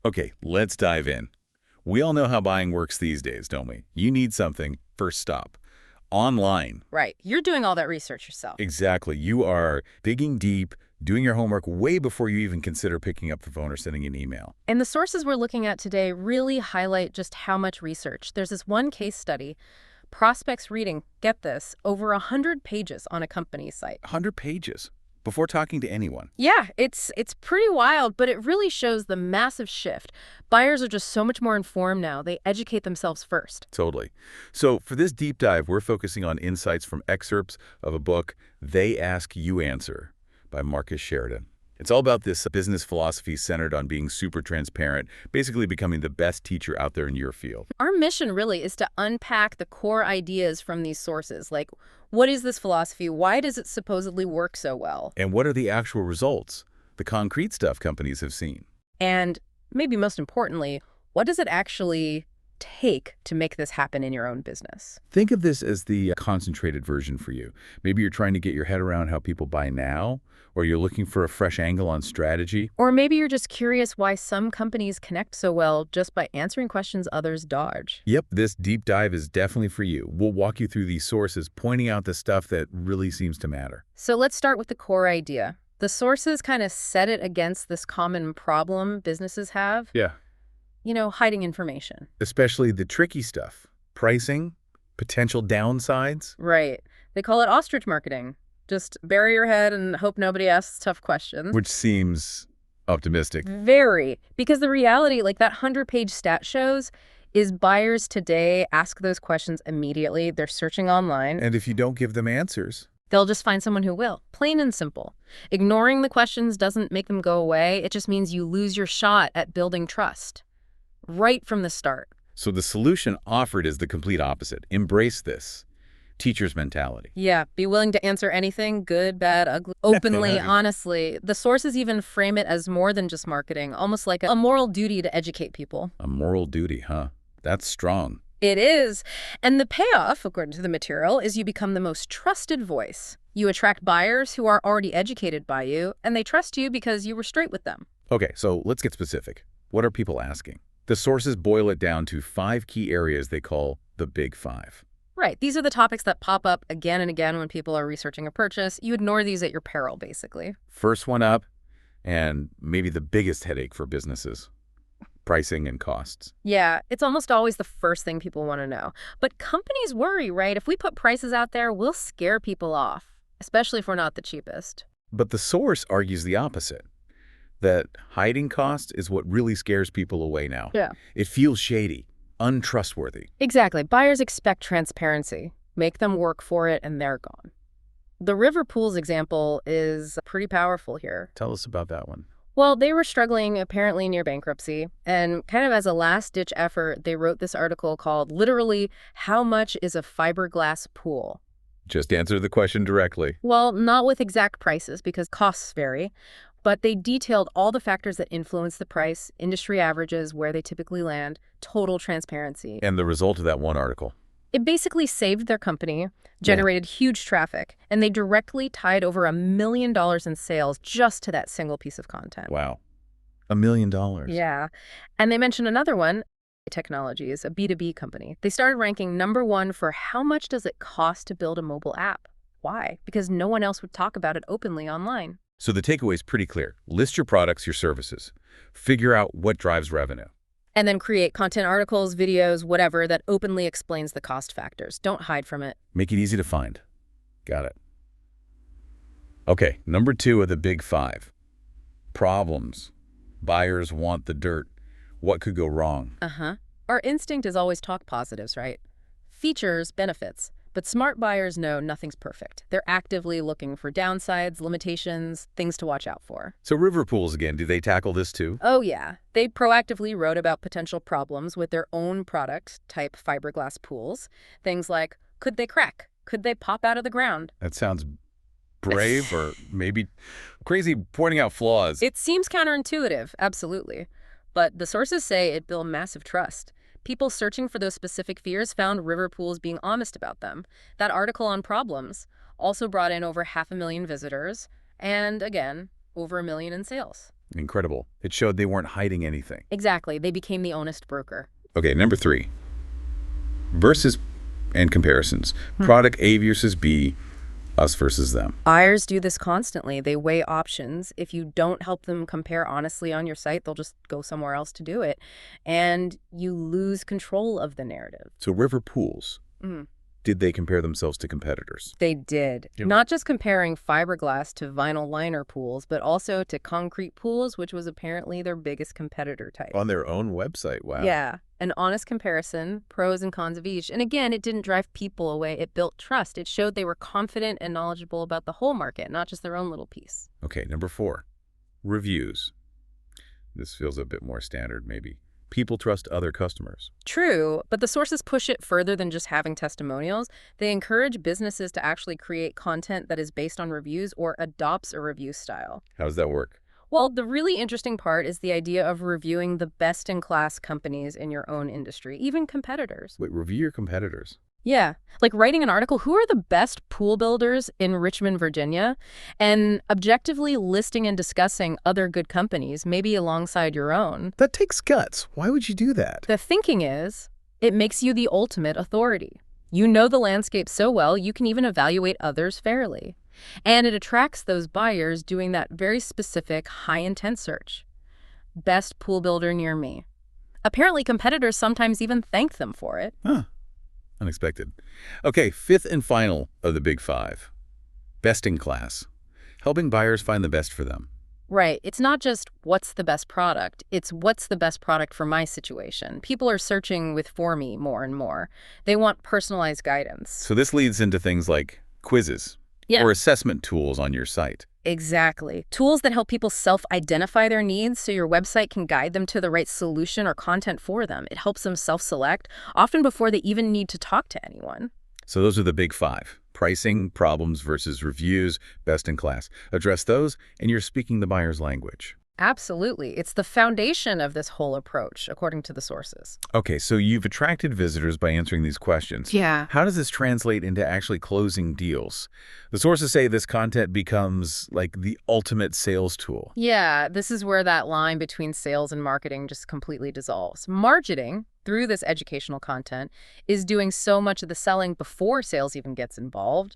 Okay, let's dive in. We all know how buying works these days, don't we? You need something, first stop. Online. Right. You're doing all that research yourself. Exactly. You are digging deep, doing your homework way before you even consider picking up the phone or sending an email. And the sources we're looking at today really highlight just how much research. There's this one case study, prospects reading, get this, over 100 pages on a company's site. 100 pages before talking to anyone. Yeah, it's pretty wild, but it really shows the massive shift. Buyers are just so much more informed now. They educate themselves first. Totally. So for this deep dive, we're focusing on insights from excerpts of a book, They Ask, You Answer, by Marcus Sheridan. It's all about this business philosophy centered on being super transparent, basically becoming the best teacher out there in your field. Our mission really is to unpack the core ideas from these sources, like what is this philosophy? Why does it supposedly work so well? And what are the actual results, the concrete stuff companies have seen? And maybe most importantly, what does it actually take to make this happen in your own business? Think of this as the concentrated version for you. Maybe you're trying to get your head around how people buy now, or you're looking for a fresh angle on strategy. Or maybe you're just curious why some companies connect so well just by answering questions others dodge. Yep, this deep dive is definitely for you. We'll walk you through these sources, pointing out the stuff that really seems to matter. So let's start with the core idea. The sources kind of set it against this common problem businesses have. Yeah. Hiding information. Especially the tricky stuff. Pricing, potential downsides. Right. They call it ostrich marketing. Just bury your head and hope nobody asks tough questions. Which seems optimistic. Very. Because the reality, like that 100-page stat shows, is buyers today ask those questions immediately. They're searching online. And if you don't give them answers, they'll just find someone who will. Plain and simple. Ignoring the questions doesn't make them go away. It just means you lose your shot at building trust. Right from the start. So the solution offered is the complete opposite. Embrace this. Teacher's mentality. Yeah, be willing to answer anything, good, bad, ugly, openly, honestly. The sources even frame it as more than just marketing, almost like a moral duty to educate people. A moral duty, huh? That's strong. It is. And the payoff, according to the material, is you become the most trusted voice. You attract buyers who are already educated by you, and they trust you because you were straight with them. Okay, so let's get specific. What are people asking? The sources boil it down to 5 key areas they call the Big Five. Right. These are the topics that pop up again and again when people are researching a purchase. You ignore these at your peril, basically. First one up, and maybe the biggest headache for businesses, pricing and costs. Yeah, it's almost always the first thing people want to know. But companies worry, right? If we put prices out there, we'll scare people off, especially if we're not the cheapest. But the source argues the opposite, that hiding costs is what really scares people away now. Yeah. It feels shady, untrustworthy. Exactly. Buyers expect transparency. Make them work for it, and they're gone. The River Pools example is pretty powerful here. Tell us about that one. Well, they were struggling apparently near bankruptcy, and kind of as a last-ditch effort, they wrote this article called literally, How Much is a Fiberglass Pool? Just answer the question directly. Well, not with exact prices because costs vary, but they detailed all the factors that influence the price, industry averages, where they typically land, total transparency. And the result of that one article? It basically saved their company, generated huge traffic, and they directly tied over $1 million in sales just to that single piece of content. Wow. $1 million. Yeah. And they mentioned another one, Technologies, a B2B company. They started ranking #1 for how much does it cost to build a mobile app? Why? Because no one else would talk about it openly online. So the takeaway is pretty clear. List your products, your services. Figure out what drives revenue. And then create content articles, videos, whatever that openly explains the cost factors. Don't hide from it. Make it easy to find. Got it. Okay, #2 of the Big Five. Problems. Buyers want the dirt. What could go wrong? Our instinct is always talk positives, right? Features, benefits. But smart buyers know nothing's perfect. They're actively looking for downsides, limitations, things to watch out for. So River Pools again, do they tackle this too? Oh yeah. They proactively wrote about potential problems with their own product type fiberglass pools. Things like, could they crack? Could they pop out of the ground? That sounds brave or maybe crazy, pointing out flaws. It seems counterintuitive, absolutely. But the sources say it built massive trust. People searching for those specific fears found River Pools being honest about them. That article on problems also brought in over 500,000 visitors and, again, over $1 million in sales. Incredible. It showed they weren't hiding anything. Exactly. They became the honest broker. Okay, number 3. Versus and comparisons. Product A versus B, us versus them. Buyers do this constantly. They weigh options. If you don't help them compare honestly on your site, they'll just go somewhere else to do it. And you lose control of the narrative. So River Pools, Mhm. did they compare themselves to competitors? They did. Yep. Not just comparing fiberglass to vinyl liner pools, but also to concrete pools, which was apparently their biggest competitor type. On their own website, wow. Yeah, an honest comparison, pros and cons of each. And again, it didn't drive people away. It built trust. It showed they were confident and knowledgeable about the whole market, not just their own little piece. Okay, number 4, reviews. This feels a bit more standard, maybe. People trust other customers. True, but the sources push it further than just having testimonials. They encourage businesses to actually create content that is based on reviews or adopts a review style. How does that work? Well, the really interesting part is the idea of reviewing the best-in-class companies in your own industry, even competitors. Wait, review your competitors. Yeah, like writing an article, who are the best pool builders in Richmond, Virginia, and objectively listing and discussing other good companies, maybe alongside your own. That takes guts. Why would you do that? The thinking is, it makes you the ultimate authority. You know the landscape so well, you can even evaluate others fairly. And it attracts those buyers doing that very specific, high-intent search. Best pool builder near me. Apparently, competitors sometimes even thank them for it. Huh. Unexpected. Okay, 5th and final of the big 5. Best in class. Helping buyers find the best for them. Right. It's not just what's the best product. It's what's the best product for my situation. People are searching with For Me more and more. They want personalized guidance. So this leads into things like quizzes Yeah. or assessment tools on your site. Exactly. Tools that help people self-identify their needs so your website can guide them to the right solution or content for them. It helps them self-select, often before they even need to talk to anyone. So those are the big 5. Pricing, problems versus reviews, best in class. Address those, and you're speaking the buyer's language. Absolutely. It's the foundation of this whole approach, according to the sources. Okay, so you've attracted visitors by answering these questions. Yeah. How does this translate into actually closing deals? The sources say this content becomes like the ultimate sales tool. Yeah, this is where that line between sales and marketing just completely dissolves. Marketing, through this educational content, is doing so much of the selling before sales even gets involved.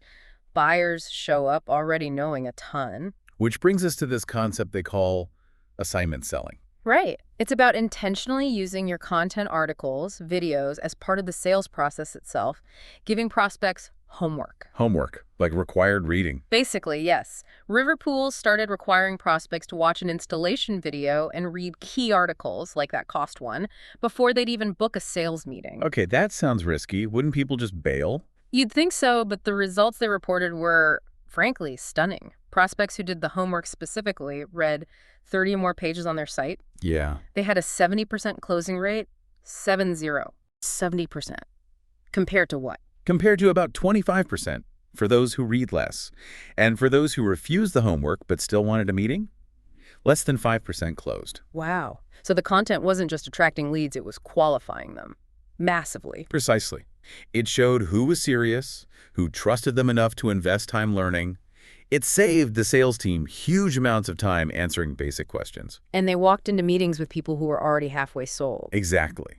Buyers show up already knowing a ton. Which brings us to this concept they call assignment selling. Right. It's about intentionally using your content articles, videos, as part of the sales process itself, giving prospects homework. Homework, like required reading. Basically, yes. River Pools started requiring prospects to watch an installation video and read key articles, like that cost one, before they'd even book a sales meeting. Okay, that sounds risky. Wouldn't people just bail? You'd think so, but the results they reported were, frankly, stunning. Prospects who did the homework specifically read 30 more pages on their site. Yeah. They had a 70% closing rate, 70%. Compared to what? Compared to about 25% for those who read less. And for those who refused the homework but still wanted a meeting, less than 5% closed. Wow. So the content wasn't just attracting leads, it was qualifying them. Massively. Precisely. It showed who was serious, who trusted them enough to invest time learning. It saved the sales team huge amounts of time answering basic questions. And they walked into meetings with people who were already halfway sold. Exactly.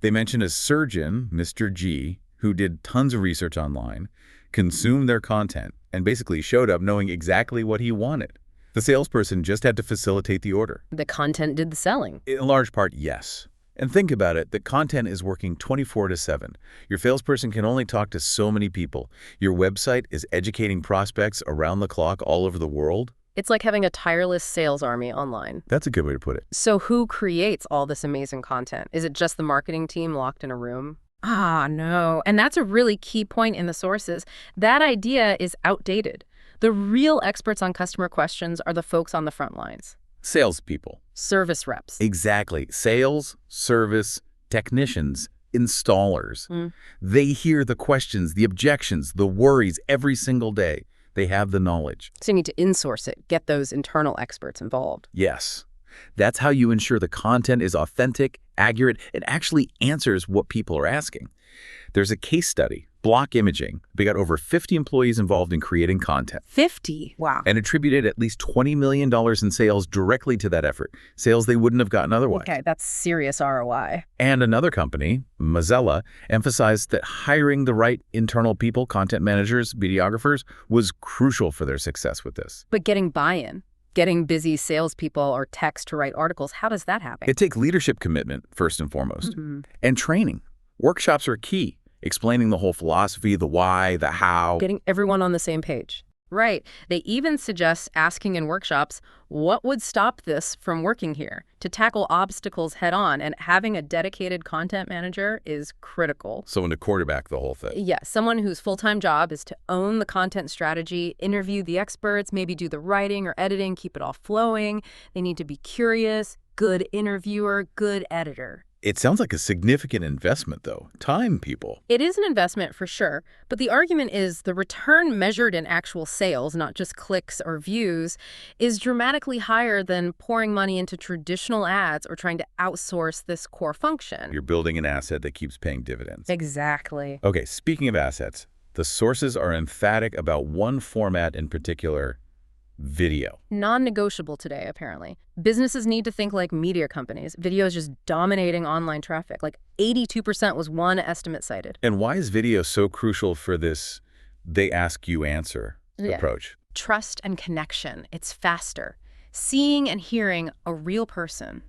They mentioned a surgeon, Mr. G, who did tons of research online, consumed their content, and basically showed up knowing exactly what he wanted. The salesperson just had to facilitate the order. The content did the selling. In large part, yes. And think about it, the content is working 24/7. Your salesperson can only talk to so many people. Your website is educating prospects around the clock all over the world. It's like having a tireless sales army online. That's a good way to put it. So who creates all this amazing content? Is it just the marketing team locked in a room? No. And that's a really key point in the sources. That idea is outdated. The real experts on customer questions are the folks on the front lines. Salespeople. Service reps. Exactly. Sales, service, technicians, installers. They hear the questions, the objections, the worries every single day. They have the knowledge. So you need to insource it, get those internal experts involved. Yes. That's how you ensure the content is authentic, accurate, and actually answers what people are asking. There's a case study, Block Imaging. They got over 50 employees involved in creating content 50. Wow. and attributed at least $20 million in sales directly to that effort, sales they wouldn't have gotten otherwise. Okay, that's serious ROI. And another company, Mozilla, emphasized that hiring the right internal people, content managers, videographers, was crucial for their success with this. But getting buy-in, getting busy salespeople or techs to write articles, how does that happen? It takes leadership commitment, first and foremost, Mhm. and training. Workshops are key, explaining the whole philosophy, the why, the how. Getting everyone on the same page. Right. They even suggest asking in workshops, what would stop this from working here? To tackle obstacles head on, and having a dedicated content manager is critical. Someone to quarterback the whole thing. Yeah, someone whose full-time job is to own the content strategy, interview the experts, maybe do the writing or editing, keep it all flowing. They need to be curious, good interviewer, good editor. It sounds like a significant investment, though. Time, people. It is an investment for sure, but the argument is the return measured in actual sales, not just clicks or views, is dramatically higher than pouring money into traditional ads or trying to outsource this core function. You're building an asset that keeps paying dividends. Exactly. Okay, speaking of assets, the sources are emphatic about one format in particular, video. Non-negotiable today, apparently. Businesses need to think like media companies. Video is just dominating online traffic. Like 82% was one estimate cited. And why is video so crucial for this they ask you answer Yeah. approach? Trust and connection. It's faster. Seeing and hearing a real person.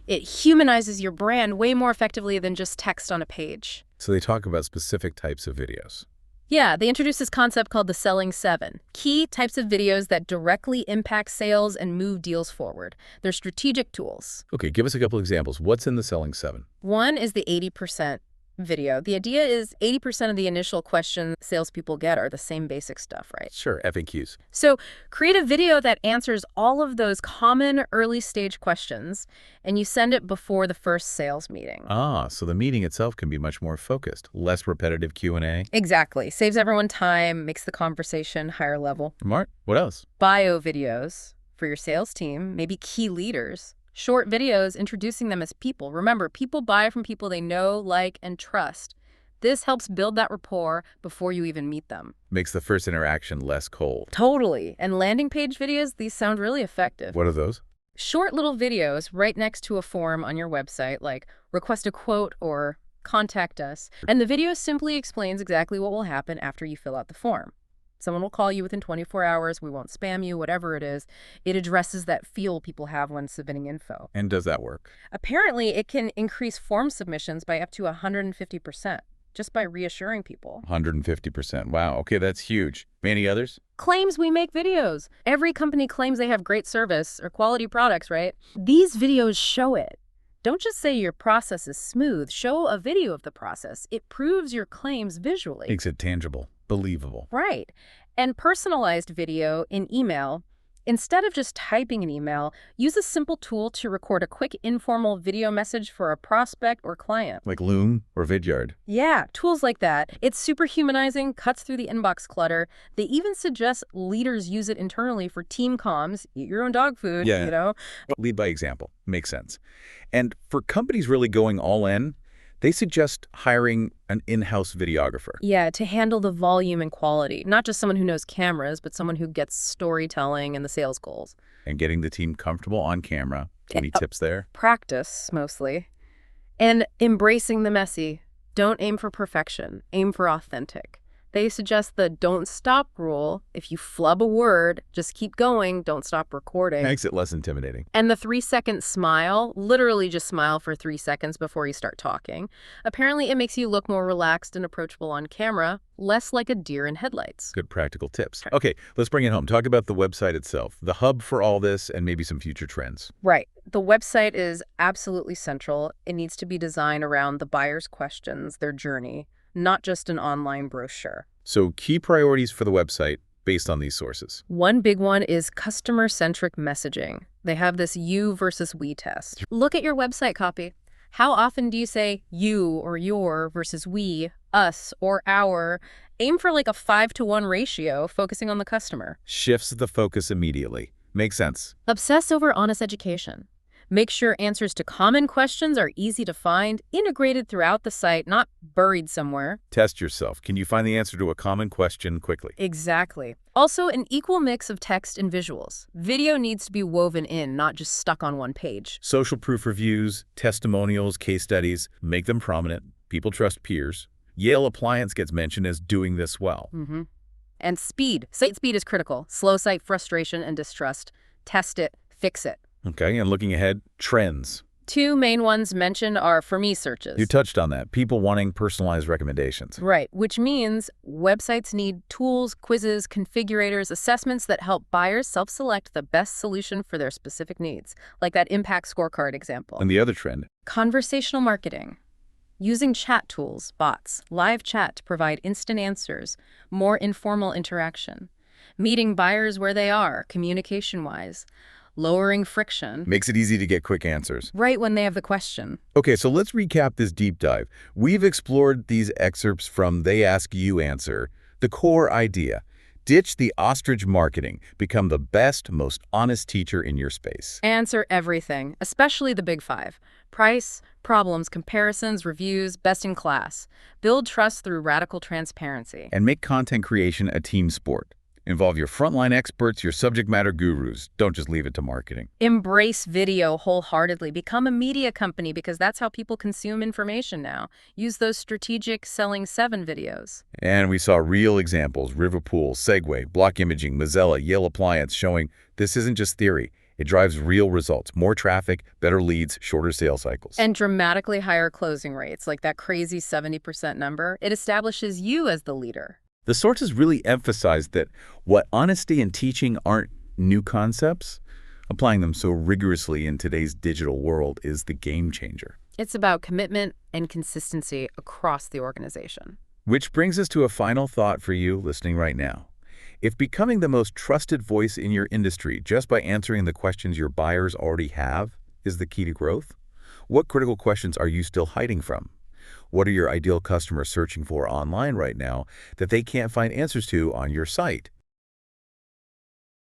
It humanizes your brand way more effectively than just text on a page. So they talk about specific types of videos. Yeah, they introduced this concept called the Selling 7. Key types of videos that directly impact sales and move deals forward. They're strategic tools. Okay, give us a couple examples. What's in the Selling 7? One is the 80% video. The idea is 80% of the initial questions salespeople get are the same basic stuff, right? Sure, FAQs. So create a video that answers all of those common early stage questions, and you send it before the first sales meeting. Ah, so the meeting itself can be much more focused, less repetitive Q&A. Exactly. Saves everyone time, makes the conversation higher level. Smart. What else? Bio videos for your sales team, maybe key leaders. Short videos introducing them as people. Remember, people buy from people they know, like, and trust. This helps build that rapport before you even meet them. Makes the first interaction less cold. Totally. And landing page videos, these sound really effective. What are those? Short little videos right next to a form on your website, like request a quote or contact us. And the video simply explains exactly what will happen after you fill out the form. Someone will call you within 24 hours. We won't spam you, whatever it is. It addresses that feel people have when submitting info. And does that work? Apparently, it can increase form submissions by up to 150% just by reassuring people. 150%. Wow. Okay, that's huge. Any others? Claims we make videos. Every company claims they have great service or quality products, right? These videos show it. Don't just say your process is smooth. Show a video of the process. It proves your claims visually. Makes it tangible, believable. Right. And personalized video in email. Instead of just typing an email, use a simple tool to record a quick informal video message for a prospect or client. Like Loom or Vidyard. Yeah, tools like that. It's super humanizing, cuts through the inbox clutter. They even suggest leaders use it internally for team comms. Eat your own dog food, Yeah. you know? Lead by example. Makes sense. And for companies really going all in, they suggest hiring an in-house videographer. Yeah, to handle the volume and quality. Not just someone who knows cameras, but someone who gets storytelling and the sales goals. And getting the team comfortable on camera. Any tips there? Practice, mostly. And embracing the messy. Don't aim for perfection. Aim for authentic. They suggest the don't stop rule. If you flub a word, just keep going. Don't stop recording. Makes it less intimidating. And the 3-second smile, literally just smile for 3 seconds before you start talking. Apparently, it makes you look more relaxed and approachable on camera, less like a deer in headlights. Good practical tips. Okay, let's bring it home. Talk about the website itself, the hub for all this, and maybe some future trends. Right. The website is absolutely central. It needs to be designed around the buyer's questions, their journey, not just an online brochure. So key priorities for the website based on these sources. One big one is customer-centric messaging. They have this you versus we test. Look at your website copy. How often do you say you or your versus we, us, or our? Aim for like a 5-to-1 ratio, focusing on the customer. Shifts the focus immediately. Makes sense. Obsess over honest education. Make sure answers to common questions are easy to find, integrated throughout the site, not buried somewhere. Test yourself. Can you find the answer to a common question quickly? Exactly. Also, an equal mix of text and visuals. Video needs to be woven in, not just stuck on one page. Social proof reviews, testimonials, case studies, make them prominent. People trust peers. Yale Appliance gets mentioned as doing this well. And speed. Site speed is critical. Slow site frustration and distrust. Test it, fix it. Okay, and looking ahead, trends. Two main ones mentioned are for me searches. You touched on that. People wanting personalized recommendations. Right, which means websites need tools, quizzes, configurators, assessments that help buyers self-select the best solution for their specific needs, like that impact scorecard example. And the other trend. Conversational marketing. Using chat tools, bots, live chat to provide instant answers, more informal interaction. Meeting buyers where they are, communication-wise. Lowering friction. Makes it easy to get quick answers. Right when they have the question. Okay, so let's recap this deep dive. We've explored these excerpts from They Ask You Answer. The core idea: ditch the ostrich marketing. Become the best, most honest teacher in your space. Answer everything, especially the big five. Price, problems, comparisons, reviews, best in class. Build trust through radical transparency. And make content creation a team sport. Involve your frontline experts, your subject matter gurus. Don't just leave it to marketing. Embrace video wholeheartedly. Become a media company because that's how people consume information now. Use those strategic Selling 7 videos. And we saw real examples: Riverpool, Segway, Block Imaging, Mozilla, Yale Appliance, showing this isn't just theory. It drives real results: more traffic, better leads, shorter sales cycles. And dramatically higher closing rates, like that crazy 70% number. It establishes you as the leader. The sources really emphasize that what honesty and teaching aren't new concepts. Applying them so rigorously in today's digital world is the game changer. It's about commitment and consistency across the organization. Which brings us to a final thought for you listening right now. If becoming the most trusted voice in your industry just by answering the questions your buyers already have is the key to growth, what critical questions are you still hiding from? What are your ideal customers searching for online right now that they can't find answers to on your site?